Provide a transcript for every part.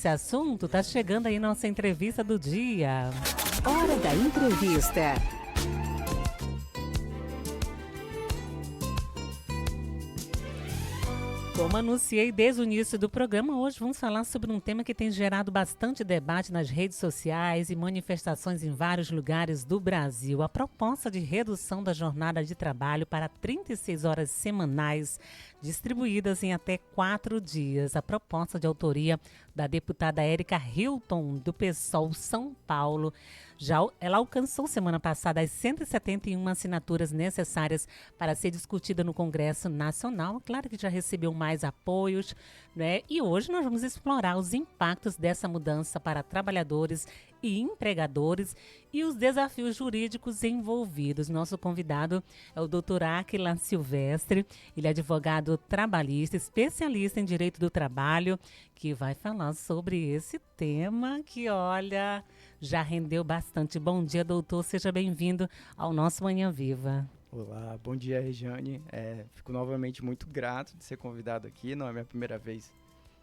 esse assunto, tá chegando aí nossa entrevista do dia. Hora da entrevista. Como anunciei desde o início do programa, hoje vamos falar sobre um tema que tem gerado bastante debate nas redes sociais e manifestações em vários lugares do Brasil. A proposta de redução da jornada de trabalho para 36 horas semanais, distribuídas em até 4 dias. A proposta de autoria da deputada Érica Hilton, do PSOL São Paulo. Ela alcançou semana passada as 171 assinaturas necessárias para ser discutida no Congresso Nacional. Claro que já recebeu mais apoios, né? E hoje nós vamos explorar os impactos dessa mudança para trabalhadores e empregadores e os desafios jurídicos envolvidos. Nosso convidado é o Dr. Áquila Silvestre. Ele é advogado trabalhista, especialista em direito do trabalho, que vai falar sobre esse tema que, olha, já rendeu bastante. Bom dia, doutor. Seja bem-vindo ao nosso Manhã Viva. Olá, bom dia, Regiane. Fico novamente muito grato de ser convidado aqui. Não é minha primeira vez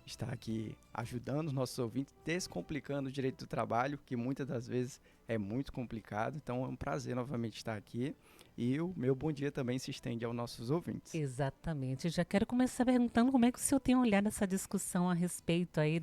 estar aqui ajudando os nossos ouvintes, descomplicando o direito do trabalho, que muitas das vezes é muito complicado. Então é um prazer novamente estar aqui. E o meu bom dia também se estende aos nossos ouvintes. Exatamente. Já quero começar perguntando como é que o senhor tem olhado essa discussão a respeito aí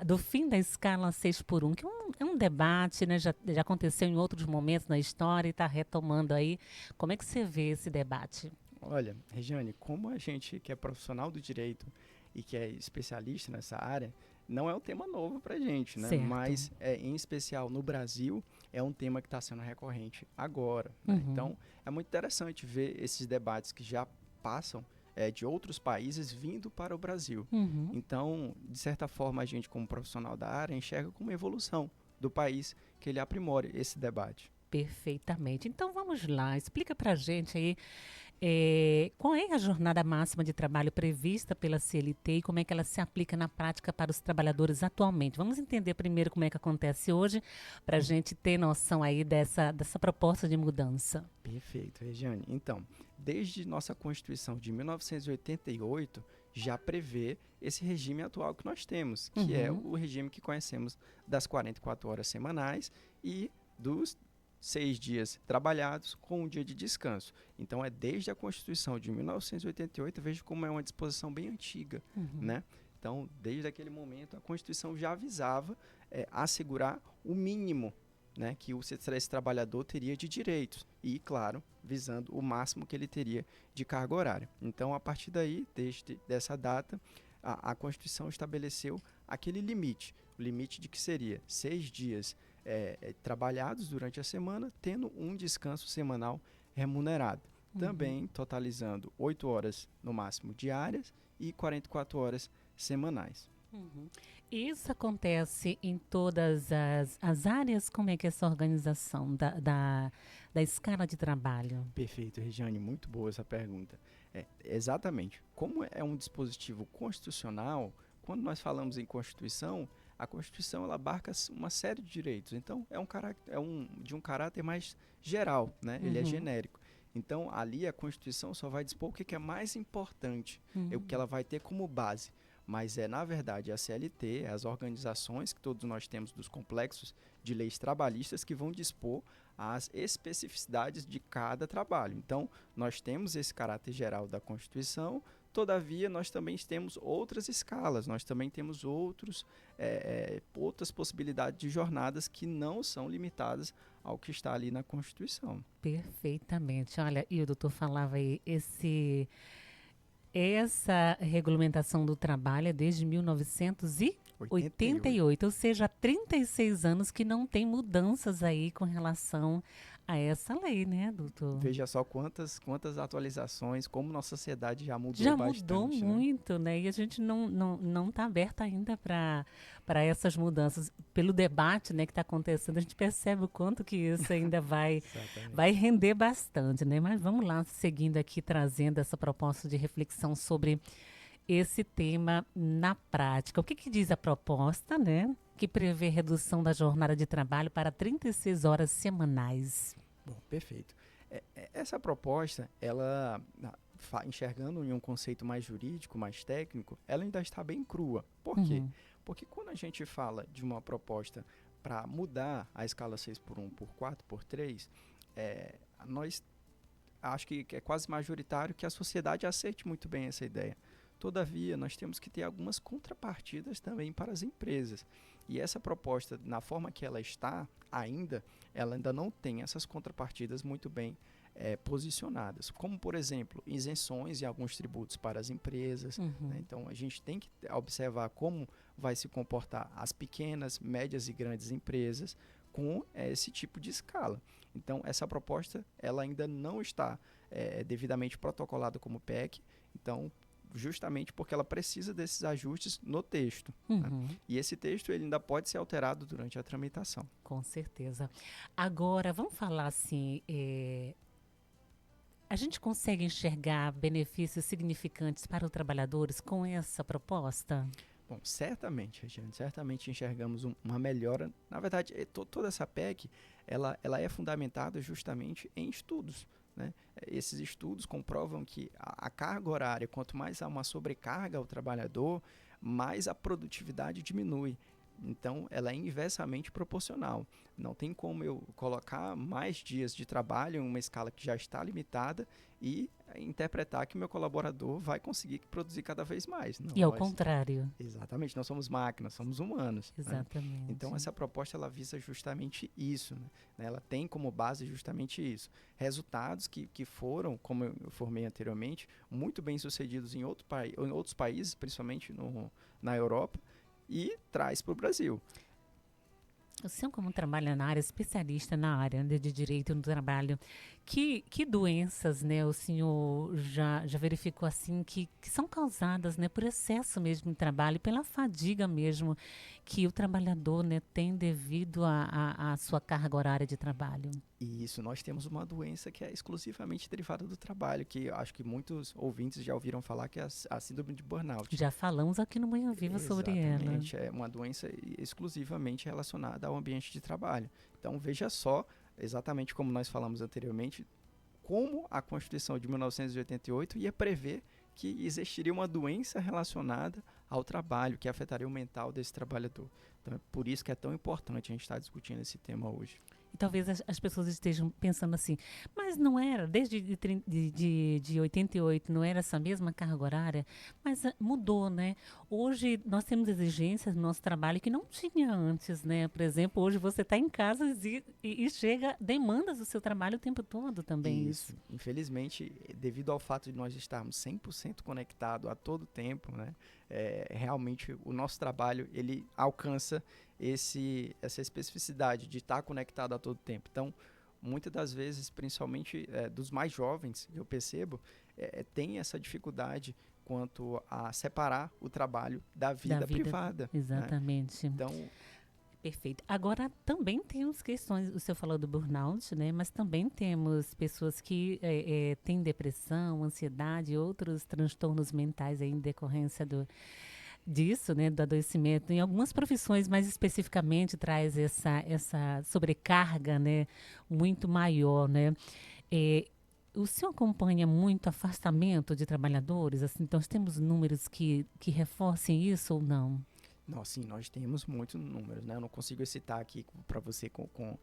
do fim da escala 6 por 1, que é um debate, né? Já aconteceu em outros momentos na história e está retomando aí. Como é que você vê esse debate? Olha, Regiane, como a gente que é profissional do direito e que é especialista nessa área, não é um tema novo para a gente, né? Certo. Mas, em especial no Brasil, é um tema que está sendo recorrente agora. Né? Uhum. Então, é muito interessante ver esses debates que já passam de outros países vindo para o Brasil. Uhum. Então, de certa forma, a gente, como profissional da área, enxerga como uma evolução do país que ele aprimore esse debate. Perfeitamente. Então, vamos lá. Explica para a gente aí qual é a jornada máxima de trabalho prevista pela CLT e como é que ela se aplica na prática para os trabalhadores atualmente. Vamos entender primeiro como é que acontece hoje, para a gente ter noção aí dessa proposta de mudança. Perfeito, Regiane. Então, desde nossa Constituição de 1988, já prevê esse regime atual que nós temos, que é o regime que conhecemos das 44 horas semanais e dos 6 dias trabalhados com um dia de descanso. Então, é desde a Constituição de 1988, veja como é uma disposição bem antiga, né? Então, desde aquele momento, a Constituição já avisava assegurar o mínimo, né, que esse trabalhador teria de direitos e, claro, visando o máximo que ele teria de carga horária. Então, a partir daí, desde dessa data, a Constituição estabeleceu aquele limite, o limite de que seria 6 dias trabalhados durante a semana, tendo um descanso semanal remunerado. Também totalizando 8 horas no máximo diárias e 44 horas semanais. Isso acontece em todas as áreas? Como é que é essa organização da escala de trabalho? Perfeito, Regiane, muito boa essa pergunta. Exatamente. Como é um dispositivo constitucional, quando nós falamos em Constituição, a Constituição ela abarca uma série de direitos. Então, de um caráter mais geral, né? Ele é genérico. Então, ali a Constituição só vai dispor o que é mais importante, o que ela vai ter como base. Mas na verdade, a CLT, as organizações que todos nós temos dos complexos de leis trabalhistas que vão dispor as especificidades de cada trabalho. Então, nós temos esse caráter geral da Constituição, todavia, nós também temos outras escalas, nós também temos outras possibilidades de jornadas que não são limitadas ao que está ali na Constituição. Perfeitamente. Olha, e o doutor falava aí, essa regulamentação do trabalho é desde 1988, ou seja, há 36 anos que não tem mudanças aí com relação a essa lei, né, doutor? Veja só quantas atualizações, como nossa sociedade já mudou bastante. Já mudou muito, né? E a gente não está aberta ainda para essas mudanças. Pelo debate, né, que está acontecendo, a gente percebe o quanto que isso ainda vai render bastante, né? Mas vamos lá, seguindo aqui, trazendo essa proposta de reflexão sobre esse tema na prática. O que diz a proposta, né? Que prevê redução da jornada de trabalho para 36 horas semanais. Bom, perfeito. Essa proposta, ela, enxergando em um conceito mais jurídico, mais técnico, ela ainda está bem crua. Por quê? Porque quando a gente fala de uma proposta para mudar a escala 6x1, por 4, por 3, nós acho que é quase majoritário que a sociedade aceite muito bem essa ideia. Todavia, nós temos que ter algumas contrapartidas também para as empresas. E essa proposta, na forma que ela está ela ainda não tem essas contrapartidas muito bem posicionadas. Como, por exemplo, isenções em alguns tributos para as empresas. Né? Então, a gente tem que observar como vai se comportar as pequenas, médias e grandes empresas com esse tipo de escala. Então, essa proposta ela ainda não está devidamente protocolada como PEC. Então, justamente porque ela precisa desses ajustes no texto. Né? E esse texto ele ainda pode ser alterado durante a tramitação. Com certeza. Agora, vamos falar assim, a gente consegue enxergar benefícios significantes para os trabalhadores com essa proposta? Bom, certamente, Regiane, certamente enxergamos uma melhora. Na verdade, toda essa PEC, ela é fundamentada justamente em estudos. Né? Esses estudos comprovam que a carga horária, quanto mais há uma sobrecarga ao trabalhador, mais a produtividade diminui. Então, ela é inversamente proporcional. Não tem como eu colocar mais dias de trabalho em uma escala que já está limitada e interpretar que meu colaborador vai conseguir produzir cada vez mais. Não, e ao contrário. Exatamente, nós somos máquinas, somos humanos. Exatamente. Né? Então, essa proposta ela visa justamente isso. Né? Ela tem como base justamente isso. Resultados que foram, como eu informei anteriormente, muito bem sucedidos em outros países, principalmente na Europa, e traz para o Brasil. O senhor, como trabalha na área, especialista na área de direito do trabalho, que doenças, né, o senhor já verificou assim que são causadas, né, por excesso mesmo de trabalho, pela fadiga mesmo que o trabalhador, né, tem devido à sua carga horária de trabalho? Isso, nós temos uma doença que é exclusivamente derivada do trabalho, que acho que muitos ouvintes já ouviram falar, que é a síndrome de burnout. Já falamos aqui no Manhã Viva sobre ela. Exatamente, é uma doença exclusivamente relacionada ao ambiente de trabalho. Então, veja só, exatamente como nós falamos anteriormente, como a Constituição de 1988 ia prever que existiria uma doença relacionada ao trabalho, que afetaria o mental desse trabalhador. Então, é por isso que é tão importante a gente estar discutindo esse tema hoje. E talvez as pessoas estejam pensando assim, mas não era, desde de 88, não era essa mesma carga horária? Mas mudou, né? Hoje nós temos exigências no nosso trabalho que não tinha antes, né? Por exemplo, hoje você está em casa e chega demandas do seu trabalho o tempo todo também. Isso. Infelizmente, devido ao fato de nós estarmos 100% conectados a todo tempo, né? Realmente o nosso trabalho ele alcança essa especificidade de estar conectado a todo tempo. Então, muitas das vezes, principalmente dos mais jovens, eu percebo, tem essa dificuldade quanto a separar o trabalho da vida privada. Exatamente. Né? Então, perfeito. Agora, também temos questões, o senhor falou do burnout, né? Mas também temos pessoas que têm depressão, ansiedade e outros transtornos mentais aí em decorrência disso, né, do adoecimento. Em algumas profissões, mais especificamente, traz essa sobrecarga, né, muito maior, né? O senhor acompanha muito afastamento de trabalhadores? Assim, então, temos números que reforcem isso ou não? Sim, nós temos muitos números, né? Eu não consigo citar aqui para você com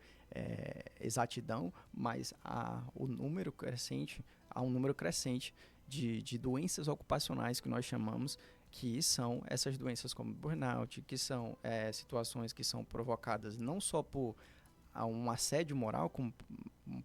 exatidão, mas há um número crescente de doenças ocupacionais que nós chamamos, que são essas doenças como burnout, que são situações que são provocadas não só por um assédio moral, como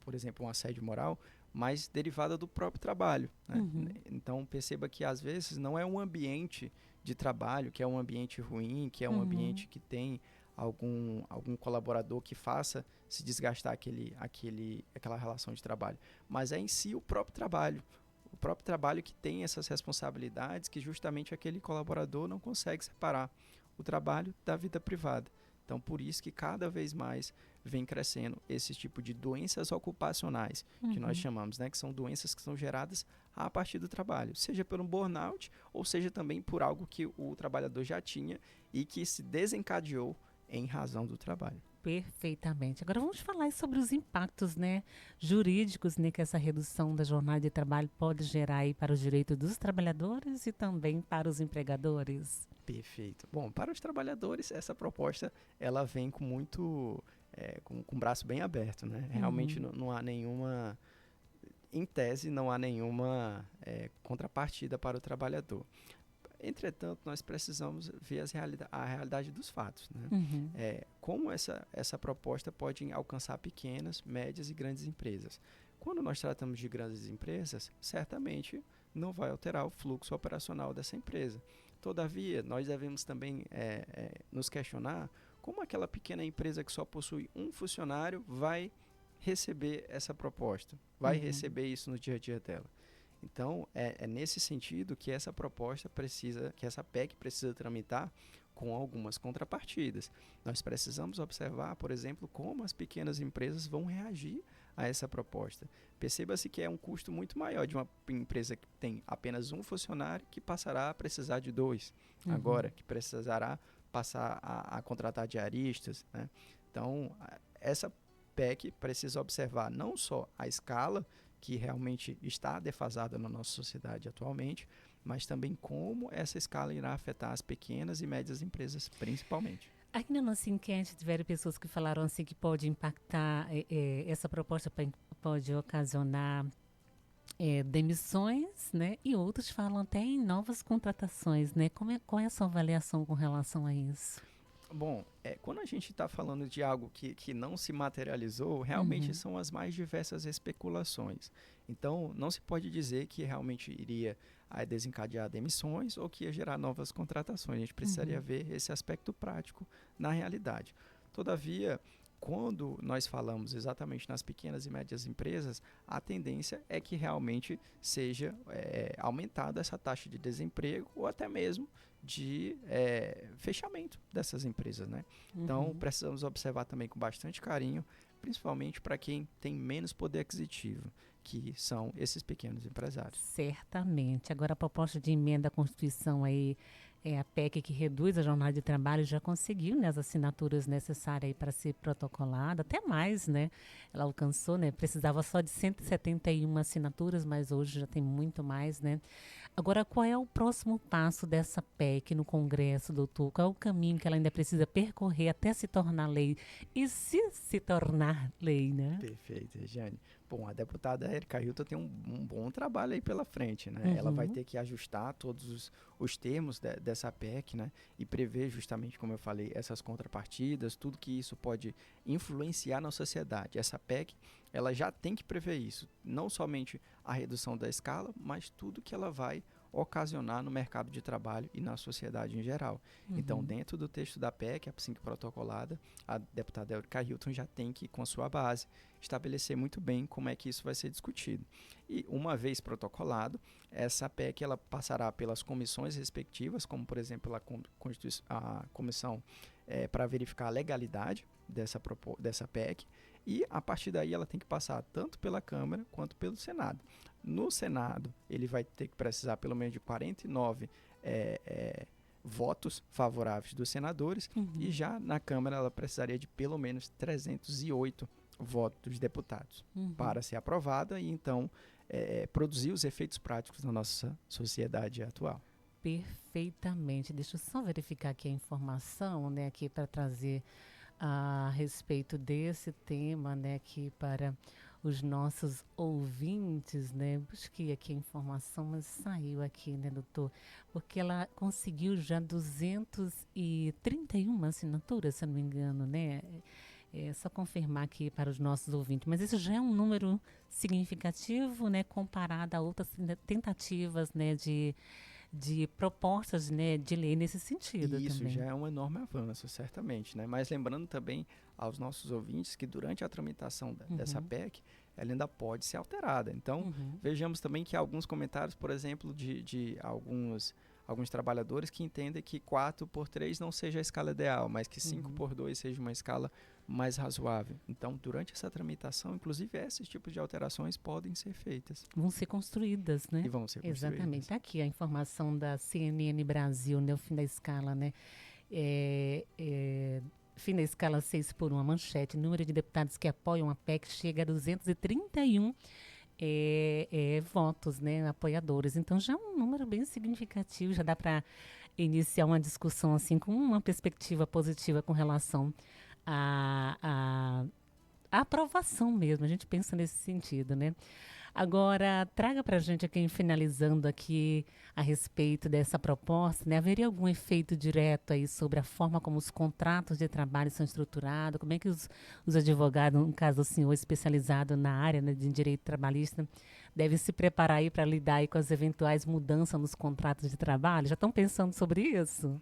por exemplo um assédio moral, mas derivada do próprio trabalho. Né? Então perceba que às vezes não é um ambiente de trabalho que é um ambiente ruim, que é um ambiente que tem algum colaborador que faça se desgastar aquela relação de trabalho, mas é em si o próprio trabalho. O próprio trabalho que tem essas responsabilidades que justamente aquele colaborador não consegue separar o trabalho da vida privada. Então, por isso que cada vez mais vem crescendo esse tipo de doenças ocupacionais, que nós chamamos, né? Que são doenças que são geradas a partir do trabalho, seja por um burnout ou seja também por algo que o trabalhador já tinha e que se desencadeou em razão do trabalho. Perfeitamente. Agora vamos falar sobre os impactos, né, jurídicos, né, que essa redução da jornada de trabalho pode gerar aí para os direitos dos trabalhadores e também para os empregadores. Perfeito. Bom, para os trabalhadores, essa proposta ela vem com muito, com o braço bem aberto, né? Realmente não há nenhuma, em tese, não há nenhuma contrapartida para o trabalhador. Entretanto, nós precisamos ver a realidade dos fatos, né? Uhum. Como essa proposta pode alcançar pequenas, médias e grandes empresas. Quando nós tratamos de grandes empresas, certamente não vai alterar o fluxo operacional dessa empresa. Todavia, nós devemos também nos questionar como aquela pequena empresa que só possui um funcionário vai receber essa proposta, vai receber isso no dia a dia dela. Então, é nesse sentido que essa proposta precisa, que essa PEC precisa tramitar com algumas contrapartidas. Nós precisamos observar, por exemplo, como as pequenas empresas vão reagir a essa proposta. Perceba-se que é um custo muito maior de uma empresa que tem apenas um funcionário que passará a precisar de dois, agora que precisará passar a contratar diaristas, né? Então, essa PEC precisa observar não só a escala que realmente está defasada na nossa sociedade atualmente, mas também como essa escala irá afetar as pequenas e médias empresas, principalmente. Aqui na nossa enquete tiveram pessoas que falaram assim que pode impactar, essa proposta pode ocasionar demissões, né? E outros falam até em novas contratações, né? Qual é a sua avaliação com relação a isso? Bom, quando a gente está falando de algo que não se materializou, realmente são as mais diversas especulações. Então, não se pode dizer que realmente iria desencadear demissões ou que ia gerar novas contratações. A gente precisaria ver esse aspecto prático na realidade. Todavia, quando nós falamos exatamente nas pequenas e médias empresas, a tendência é que realmente seja aumentada essa taxa de desemprego ou até mesmo de fechamento dessas empresas, né? Então, precisamos observar também com bastante carinho, principalmente para quem tem menos poder aquisitivo, que são esses pequenos empresários. Certamente. Agora, a proposta de emenda à Constituição aí, a PEC que reduz a jornada de trabalho, já conseguiu, né, as assinaturas necessárias aí para ser protocolada, até mais, né? Ela alcançou, né? Precisava só de 171 assinaturas, mas hoje já tem muito mais, né? Agora, qual é o próximo passo dessa PEC no Congresso, doutor? Qual é o caminho que ela ainda precisa percorrer até se tornar lei? E se tornar lei, né? Perfeito, Regiane. Bom, a deputada Erika Hilton tem um bom trabalho aí pela frente, né? Ela vai ter que ajustar todos os termos dessa PEC, né? E prever justamente, como eu falei, essas contrapartidas, tudo que isso pode influenciar na sociedade. Essa PEC, ela já tem que prever isso. Não somente a redução da escala, mas tudo que ela vai ocasionar no mercado de trabalho e na sociedade em geral. Então, dentro do texto da PEC, assim que protocolada, a deputada Erika Hilton já tem que, com a sua base, estabelecer muito bem como é que isso vai ser discutido. E, uma vez protocolado, essa PEC ela passará pelas comissões respectivas, como, por exemplo, a comissão para verificar a legalidade dessa PEC, e, a partir daí, ela tem que passar tanto pela Câmara quanto pelo Senado. No Senado, ele vai ter que precisar pelo menos de 49 votos favoráveis dos senadores, e já na Câmara ela precisaria de pelo menos 308 votos dos deputados para ser aprovada e então produzir os efeitos práticos na nossa sociedade atual. Perfeitamente. Deixa eu só verificar aqui a informação, né, aqui para trazer a respeito desse tema, né, aqui para os nossos ouvintes, né? Busquei aqui a informação, mas saiu aqui, né, doutor? Porque ela conseguiu já 231 assinaturas, se eu não me engano, né? É só confirmar aqui para os nossos ouvintes. Mas isso já é um número significativo, né, comparado a outras tentativas, né, de propostas, né, de lei nesse sentido. Isso também. Já é um enorme avanço, certamente, né? Mas lembrando também aos nossos ouvintes que durante a tramitação dessa PEC, ela ainda pode ser alterada. Então, vejamos também que alguns comentários, por exemplo, de alguns trabalhadores que entendem que 4x3 não seja a escala ideal, mas que 5x2 seja uma escala mais razoável. Então, durante essa tramitação, inclusive, esses tipos de alterações podem ser feitas. Vão ser construídas, né? E vão ser construídas. Exatamente. Está aqui a informação da CNN Brasil, né? O fim da escala, né? fim da escala 6 por 1, a manchete, número de deputados que apoiam a PEC chega a 231 votos, né, apoiadores. Então, já é um número bem significativo, já dá para iniciar uma discussão assim com uma perspectiva positiva com relação à aprovação mesmo. A gente pensa nesse sentido, né? Agora, traga para a gente aqui, finalizando aqui a respeito dessa proposta, né? Haveria algum efeito direto aí sobre a forma como os contratos de trabalho são estruturados? Como é que os advogados, no caso do senhor especializado na área, né, de direito trabalhista, devem se preparar aí para lidar aí com as eventuais mudanças nos contratos de trabalho? Já estão pensando sobre isso?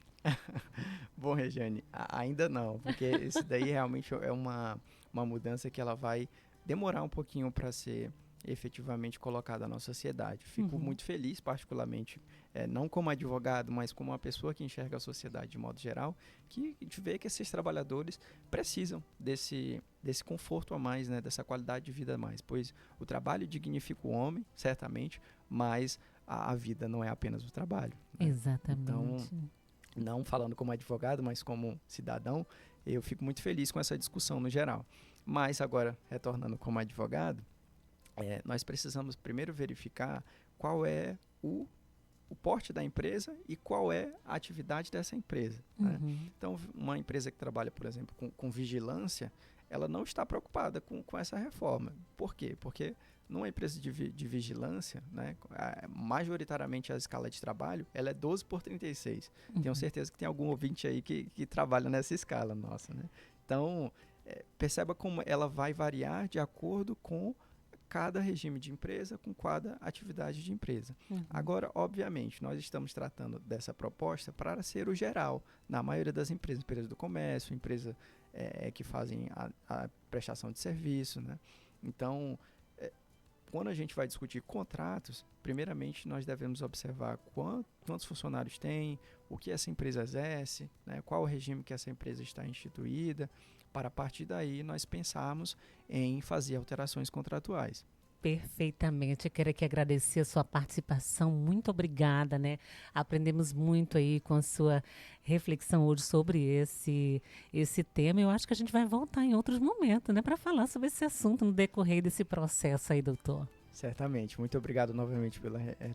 Bom, Regiane, ainda não, porque isso daí realmente é uma mudança que ela vai demorar um pouquinho para ser efetivamente colocada na sociedade. Fico muito feliz, particularmente, não como advogado, mas como uma pessoa que enxerga a sociedade de modo geral, que vê que esses trabalhadores precisam desse conforto a mais, né, dessa qualidade de vida a mais, pois o trabalho dignifica o homem, certamente, mas a vida não é apenas o trabalho, né? Exatamente. Então, não falando como advogado, mas como cidadão, eu fico muito feliz com essa discussão no geral. Mas agora, retornando como advogado, nós precisamos primeiro verificar qual é o porte da empresa e qual é a atividade dessa empresa, né? Então, uma empresa que trabalha, por exemplo, com vigilância, ela não está preocupada com essa reforma. Por quê? Porque numa empresa de vigilância, né, majoritariamente a escala de trabalho, ela é 12 por 36. Tenho certeza que tem algum ouvinte aí que trabalha nessa escala nossa, né? Então, perceba como ela vai variar de acordo com cada regime de empresa, com cada atividade de empresa. Agora, obviamente, nós estamos tratando dessa proposta para ser o geral, na maioria das empresas do comércio, empresas que fazem a prestação de serviço, né? Então, quando a gente vai discutir contratos, primeiramente nós devemos observar quantos funcionários tem, o que essa empresa exerce, né, qual o regime que essa empresa está instituída, para a partir daí nós pensarmos em fazer alterações contratuais. Perfeitamente, eu quero aqui agradecer a sua participação, muito obrigada, né? Aprendemos muito aí com a sua reflexão hoje sobre esse tema. Eu acho que a gente vai voltar em outros momentos, né, para falar sobre esse assunto no decorrer desse processo aí, doutor. Certamente. Muito obrigado novamente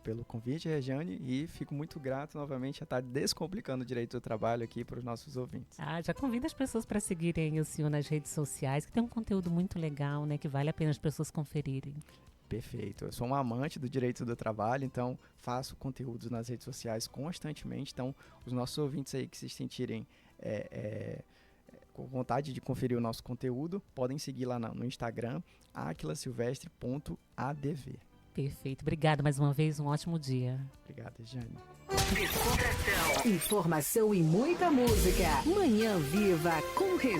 pelo convite, Regiane, e fico muito grato novamente a estar descomplicando o direito do trabalho aqui para os nossos ouvintes. Já convido as pessoas para seguirem o senhor nas redes sociais, que tem um conteúdo muito legal, né, que vale a pena as pessoas conferirem. Perfeito. Eu sou um amante do direito do trabalho, então faço conteúdos nas redes sociais constantemente. Então, os nossos ouvintes aí que se sentirem com vontade de conferir o nosso conteúdo, podem seguir lá no Instagram, aquilasilvestre.adv. Perfeito. Obrigada mais uma vez. Um ótimo dia. Obrigado, Jane. Informação e muita música. Manhã Viva com Regina.